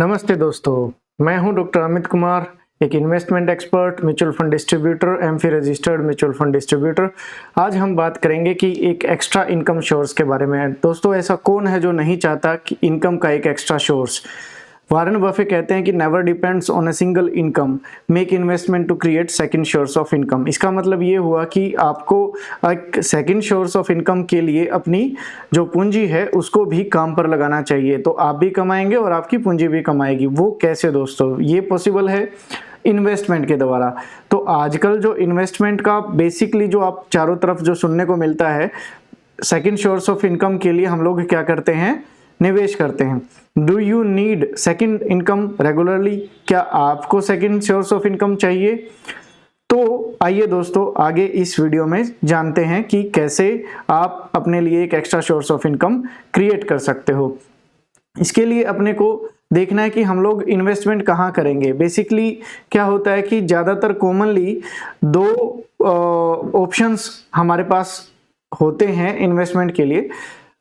नमस्ते दोस्तों, मैं हूं डॉक्टर अमित कुमार, एक investment expert, mutual fund distributor, AMFI registered mutual fund distributor. आज हम बात करेंगे कि एक एक्स्ट्रा इनकम सोर्स के बारे में। दोस्तों, ऐसा कौन है जो नहीं चाहता कि इनकम का एक एक्स्ट्रा सोर्स। वारेन बफे कहते हैं कि never depends on a single income, make investment to create second source of income. इसका मतलब ये हुआ कि आपको एक सेकंड सोर्स ऑफ इनकम के लिए अपनी जो पूंजी है उसको भी काम पर लगाना चाहिए, तो आप भी कमाएंगे और आपकी पूंजी भी कमाएगी। वो कैसे दोस्तों? ये पॉसिबल है इन्वेस्टमेंट के द्वारा। तो आजकल जो इन्वेस्टमेंट का बेसिकली जो आप चारों तरफ जो सुनने को मिलता है, सेकंड सोर्स ऑफ इनकम के लिए हम लोग क्या करते हैं? निवेश करते हैं। Do you need second income regularly? क्या आपको सेकंड सोर्स ऑफ इनकम चाहिए? तो आइए दोस्तों, आगे इस वीडियो में जानते हैं कि कैसे आप अपने लिए एक extra source of income create कर सकते हो। इसके लिए अपने को देखना है कि हम लोग इन्वेस्टमेंट कहाँ करेंगे। बेसिकली क्या होता है कि ज़्यादातर कॉमनली दो ऑप्शंस हमारे पास होते हैं इन्वेस्टमेंट के लिए।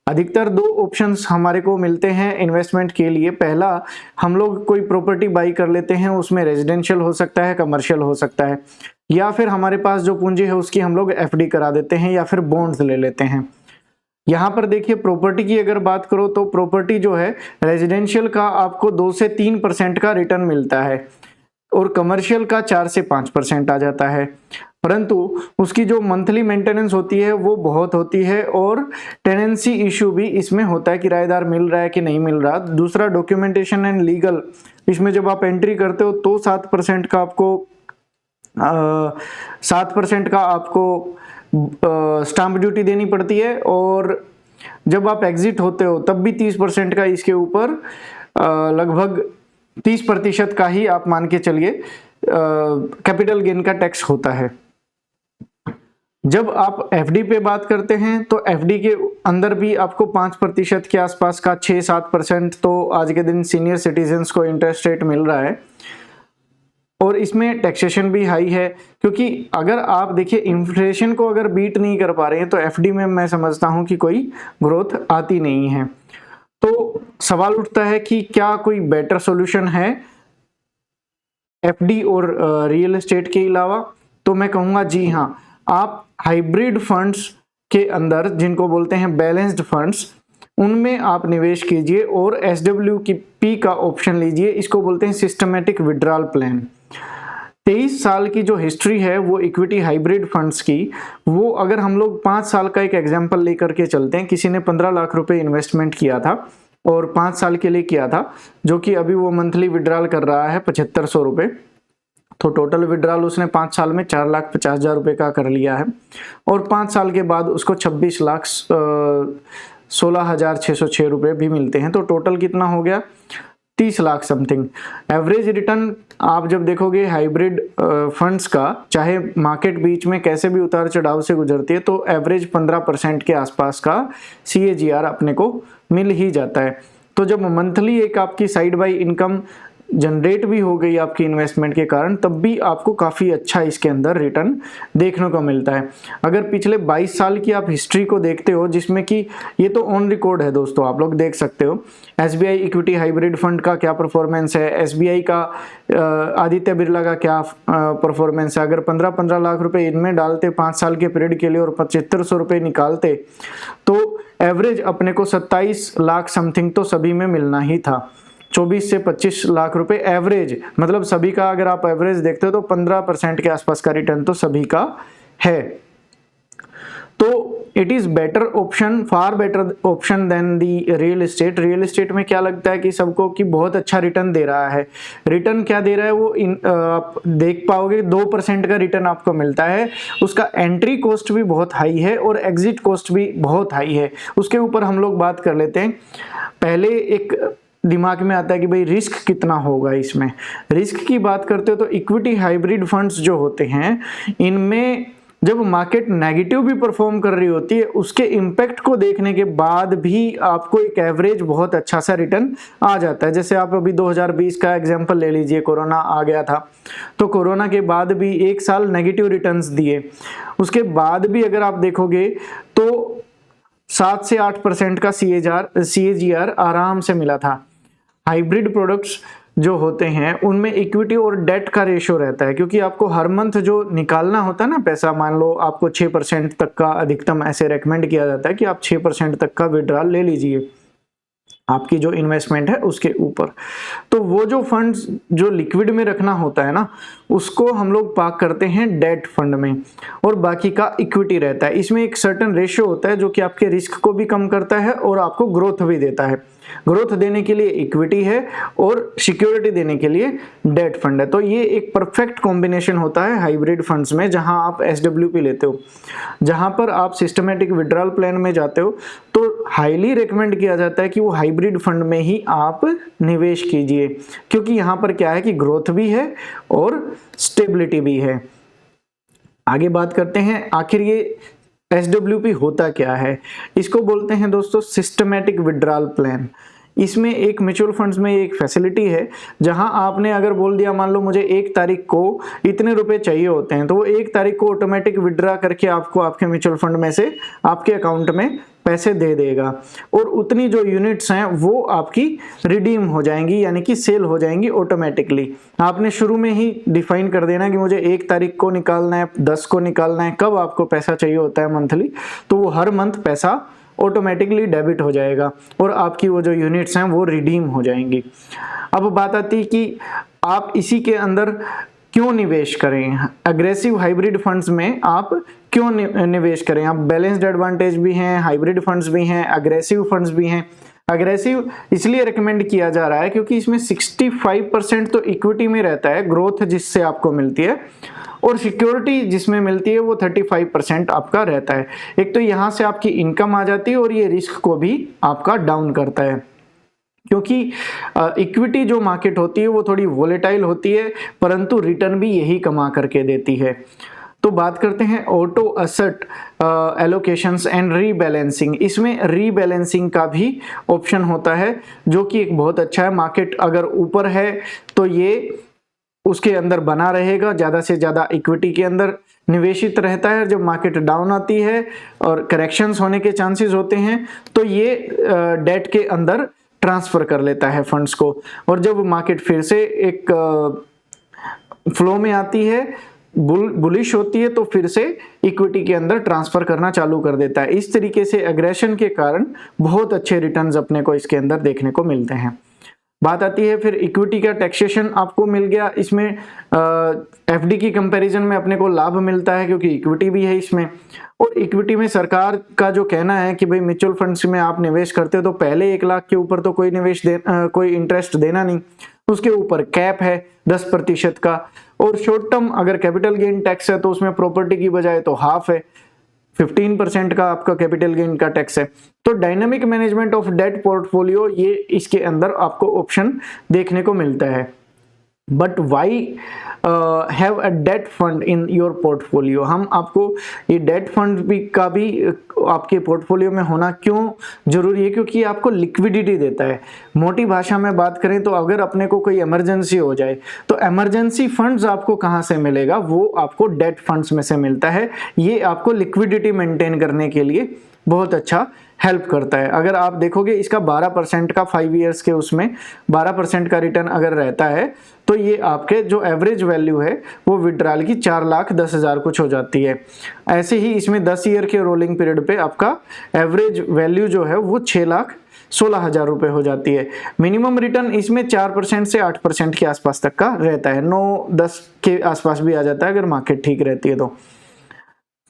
अधिकतर दो ऑप्शंस हमारे को मिलते हैं इन्वेस्टमेंट के लिए। पहला, हम लोग कोई प्रॉपर्टी बाई कर लेते हैं, उसमें रेजिडेंशियल हो सकता है, कमर्शियल हो सकता है, या फिर हमारे पास जो पूंजी है उसकी हम लोग एफडी करा देते हैं या फिर बॉन्ड्स ले लेते हैं। यहाँ पर देखिए, प्रॉपर्टी की अगर बात करो तो प्रॉपर्टी जो है रेजिडेंशियल का आपको 2 से 3% का रिटर्न मिलता है और कमर्शियल का 4 से 5% आ जाता है, परंतु उसकी जो मंथली मेंटेनेंस होती है वो बहुत होती है और टेनेंसी इशू भी इसमें होता है, किराएदार मिल रहा है कि नहीं मिल रहा। दूसरा, डॉक्यूमेंटेशन एंड लीगल, इसमें जब आप एंट्री करते हो तो 7% का आपको 7% का आपको स्टाम्प ड्यूटी देनी पड़ती है, और जब आप एग्जिट होते हो तब भी 30% का इसके ऊपर लगभग 30% का ही आप मान के चलिए कैपिटल गेन का टैक्स होता है। जब आप एफडी पे बात करते हैं तो एफडी के अंदर भी आपको 5% के आसपास का 6-7% तो आज के दिन सीनियर सिटीजन्स को इंटरेस्ट रेट मिल रहा है, और इसमें टैक्सेशन भी हाई है। क्योंकि अगर आप देखिए, इन्फ्लेशन को अगर बीट नहीं कर पा रहे हैं तो एफडी में मैं समझता हूं कि कोई ग्रोथ आती नहीं है। तो सवाल उठता है कि क्या कोई बेटर सॉल्यूशन है एफडी और रियल एस्टेट के अलावा? तो मैं कहूँगा जी हाँ, आप हाइब्रिड फंड्स के अंदर, जिनको बोलते हैं बैलेंस्ड फंड्स, उनमें आप निवेश कीजिए और SWP का ऑप्शन लीजिए। इसको बोलते हैं सिस्टमेटिक विड्रॉल प्लान। 23 साल की जो हिस्ट्री है वो इक्विटी हाइब्रिड फंड्स की, वो अगर हम लोग 5 साल का एक एग्जाम्पल लेकर के चलते हैं, किसी ने 15 लाख रुपए इन्वेस्टमेंट किया था और 5 साल के लिए किया था, जो कि अभी वो मंथली विड्रॉल कर रहा है 7500 रुपये। तो टोटल विड्रॉल उसने 5 साल में 4,50,000 रुपये का कर लिया है, और 5 साल के बाद उसको 26,16,606 रुपये भी मिलते हैं। तो टोटल कितना हो गया? 30 लाख समथिंग। एवरेज रिटर्न आप जब देखोगे हाइब्रिड फंड्स का, चाहे मार्केट बीच में कैसे भी उतार चढ़ाव से गुजरती है, तो एवरेज 15% के आसपास का CAGR अपने को मिल ही जाता है। तो जब मंथली एक आपकी साइड बाई इनकम जनरेट भी हो गई आपकी इन्वेस्टमेंट के कारण, तब भी आपको काफ़ी अच्छा इसके अंदर रिटर्न देखने को मिलता है। अगर पिछले 22 साल की आप हिस्ट्री को देखते हो, जिसमें कि ये तो ऑन रिकॉर्ड है दोस्तों, आप लोग देख सकते हो SBI इक्विटी हाइब्रिड फंड का क्या परफॉर्मेंस है, SBI का, आदित्य बिरला का क्या परफॉर्मेंस है। अगर 15-15 लाख रुपए इनमें डालते 5 साल के पीरियड के लिए और 7500 रुपये निकालते, तो एवरेज अपने को 27 लाख समथिंग तो सभी में मिलना ही था। 24 से 25 लाख रुपए एवरेज, मतलब सभी का अगर आप एवरेज देखते हो तो 15% के आसपास का रिटर्न तो सभी का है। तो it is better option, far better option than the real estate. Real estate में क्या लगता है कि सबको कि बहुत अच्छा रिटर्न दे रहा है। रिटर्न क्या दे रहा है वो आप देख पाओगे, 2% का रिटर्न आपको मिलता है। उसका एंट्री कॉस्ट भी बहुत हाई है और एग्जिट कॉस्ट भी बहुत हाई है। उसके ऊपर हम लोग बात कर लेते हैं। पहले एक दिमाग में आता है कि भाई रिस्क कितना होगा इसमें। रिस्क की बात करते हो तो इक्विटी हाइब्रिड फंड्स जो होते हैं, इनमें जब मार्केट नेगेटिव भी परफॉर्म कर रही होती है, उसके इम्पैक्ट को देखने के बाद भी आपको एक एवरेज बहुत अच्छा सा रिटर्न आ जाता है। जैसे आप अभी 2020 का एग्जांपल ले लीजिए, कोरोना आ गया था, तो कोरोना के बाद भी 1 साल नेगेटिव रिटर्न्स दिए, उसके बाद भी अगर आप देखोगे तो 7 से 8% का CAGR आराम से मिला था। हाइब्रिड प्रोडक्ट्स जो होते हैं उनमें इक्विटी और डेट का रेशियो रहता है, क्योंकि आपको हर मंथ जो निकालना होता है ना पैसा, मान लो आपको 6% तक का अधिकतम ऐसे रेकमेंड किया जाता है कि आप 6% तक का विड्रॉल ले लीजिए आपकी जो इन्वेस्टमेंट है उसके ऊपर। तो वो जो फंड्स जो लिक्विड में रखना होता है ना, उसको हम लोग पार्क करते हैं डेट फंड में, और बाकी का इक्विटी रहता है। इसमें एक सर्टेन रेशियो होता है जो कि आपके रिस्क को भी कम करता है और आपको ग्रोथ भी देता है। ग्रोथ देने के लिए इक्विटी है और सिक्योरिटी देने के लिए डेट फंड है। तो ये एक परफेक्ट कॉम्बिनेशन होता है हाइब्रिड फंड्स में, जहां आप SWP लेते हो, जहां पर आप सिस्टमेटिक विड्रॉल प्लान में जाते हो, तो हाईली रेकमेंड किया जाता है कि वो हाइब्रिड फंड में ही आप निवेश कीजिए, क्योंकि यहां पर क्या है कि ग्रोथ भी है और स्टेबिलिटी भी है। आगे बात करते हैं, आखिर ये SWP होता क्या है। इसको बोलते हैं दोस्तों सिस्टमेटिक विड्रॉल प्लान। इसमें एक म्यूचुअल फंड्स में एक फैसिलिटी है जहां आपने अगर बोल दिया, मान लो मुझे 1 तारीख को इतने रुपए चाहिए होते हैं, तो वो 1 तारीख को ऑटोमेटिक विड्रॉ करके आपको आपके म्यूचुअल फंड में से आपके अकाउंट में पैसे दे देगा, और उतनी जो यूनिट्स हैं वो आपकी रिडीम हो जाएंगी, यानी कि सेल हो जाएंगी ऑटोमेटिकली। आपने शुरू में ही डिफाइन कर देना कि मुझे 1 तारीख को निकालना है, 10 को निकालना है, कब आपको पैसा चाहिए होता है मंथली, तो वो हर मंथ पैसा ऑटोमेटिकली डेबिट हो जाएगा और आपकी वो जो यूनिट्स हैं वो रिडीम हो जाएंगी। अब बात आती है कि आप इसी के अंदर क्यों निवेश करें, अग्रेसिव हाइब्रिड फंड्स में आप क्यों निवेश करें। आप बैलेंस्ड एडवांटेज भी हैं, हाइब्रिड फंड्स भी हैं, अग्रेसिव फंड्स भी हैं। अग्रेसिव इसलिए रिकमेंड किया जा रहा है क्योंकि इसमें 65% तो इक्विटी में रहता है, ग्रोथ जिससे आपको मिलती है, और सिक्योरिटी जिसमें मिलती है वो 35% आपका रहता है। एक तो यहाँ से आपकी इनकम आ जाती है और ये रिस्क को भी आपका डाउन करता है, क्योंकि इक्विटी जो मार्केट होती है वो थोड़ी वोलेटाइल होती है, परंतु रिटर्न भी यही कमा करके देती है। तो बात करते हैं auto asset allocations and rebalancing. इसमें रीबैलेंसिंग का भी ऑप्शन होता है जो कि एक बहुत अच्छा है। मार्केट अगर ऊपर है तो ये उसके अंदर बना रहेगा, ज़्यादा से ज़्यादा इक्विटी के अंदर निवेशित रहता है। जब मार्केट डाउन आती है और करेक्शंस होने के चांसेस होते हैं तो ये डेट के अंदर ट्रांसफर कर लेता है फंड्स को, और जब मार्केट फिर से एक फ्लो में आती है, बुलिश होती है, तो फिर से इक्विटी के अंदर ट्रांसफर करना चालू कर देता है। इस तरीके से एग्रेशन के कारण बहुत अच्छे रिटर्न्स अपने को इसके अंदर देखने को मिलते हैं। बात आती है फिर इक्विटी का टैक्सेशन आपको मिल गया। इसमें एफडी की कंपैरिजन में अपने को लाभ मिलता है क्योंकि इक्विटी भी है इसमें, और इक्विटी में सरकार का जो कहना है कि भाई म्यूचुअल फंड्स में आप निवेश करते हो तो पहले 1 लाख के ऊपर तो कोई इंटरेस्ट देना नहीं, उसके ऊपर कैप है 10% का, और शॉर्ट टर्म अगर कैपिटल गेन टैक्स है तो उसमें प्रॉपर्टी की बजाय तो हाफ है, 15% का आपका कैपिटल गेन का टैक्स है। तो dynamic management of debt portfolio ये इसके अंदर आपको ऑप्शन देखने को मिलता है। But why have a debt fund in your portfolio, हम आपको ये डेट फंड भी आपके पोर्टफोलियो में होना क्यों जरूरी है, क्योंकि आपको लिक्विडिटी देता है। मोटी भाषा में बात करें तो अगर अपने को कोई इमरजेंसी हो जाए तो इमरजेंसी फंड्स आपको कहाँ से मिलेगा, वो आपको डेट फंड्स में से मिलता है। ये आपको लिक्विडिटी मेंटेन करने के लिए बहुत अच्छा हेल्प करता है। अगर आप देखोगे इसका 12% का 5 इयर्स के उसमें 12% का रिटर्न अगर रहता है तो ये आपके जो एवरेज वैल्यू है वो विड्रॉल की 4,10,000 कुछ हो जाती है। ऐसे ही इसमें 10 ईयर के रोलिंग पीरियड पे आपका एवरेज वैल्यू जो है वो 6,16,000 रुपये हो जाती है। मिनिमम रिटर्न इसमें 4% से 8% के आसपास तक का रहता है, 9-10 के आसपास भी आ जाता है अगर मार्केट ठीक रहती है तो।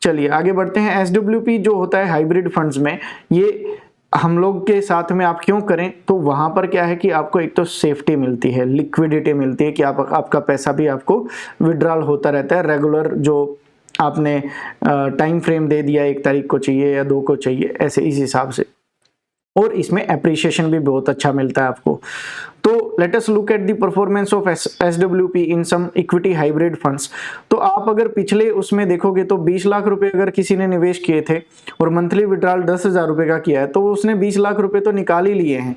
चलिए आगे बढ़ते हैं। SWP जो होता है हाइब्रिड फंड्स में, ये हम लोग के साथ में आप क्यों करें, तो वहां पर क्या है कि आपको एक तो सेफ्टी मिलती है, लिक्विडिटी मिलती है कि आपका पैसा भी आपको विड्रॉल होता रहता है रेगुलर। जो आपने टाइम फ्रेम दे दिया 1 तारीख को चाहिए या 2 को चाहिए, ऐसे इस हिसाब से, और इसमें एप्रिसिएशन भी बहुत अच्छा मिलता है आपको। तो let us look at the performance of SWP in some equity hybrid funds. तो आप अगर पिछले उसमें देखोगे तो 20 लाख रुपए अगर किसी ने निवेश किए थे और मंथली विड्रॉल 10,000 रुपए का किया है तो उसने 20 लाख रुपए तो निकाल ही लिए हैं।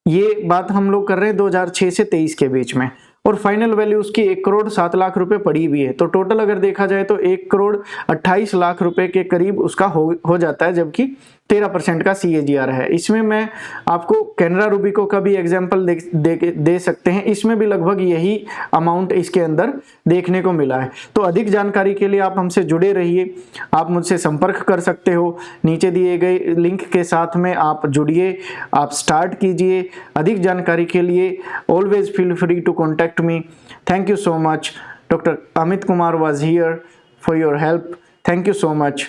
ये बात हम लोग कर रहे हैं 2006 से 23 के बीच में, और फाइनल वैल्यू उसकी 1,07,00,000 रुपए पड़ी भी है। तो टोटल अगर देखा जाए तो 1,28,00,000 रुपए के करीब उसका हो जाता है, जबकि 13% का CAGR है। इसमें मैं आपको कैनरा रूबिको का भी एग्जांपल दे सकते हैं, इसमें भी लगभग यही अमाउंट इसके अंदर देखने को मिला है। तो अधिक जानकारी के लिए आप हमसे जुड़े रहिए, आप मुझसे संपर्क कर सकते हो, नीचे दिए गए लिंक के साथ में आप जुड़िए, आप स्टार्ट कीजिए। अधिक जानकारी के लिए always feel free to contact me. Thank you so much. Doctor Amit Kumar was here for your help. Thank you so much.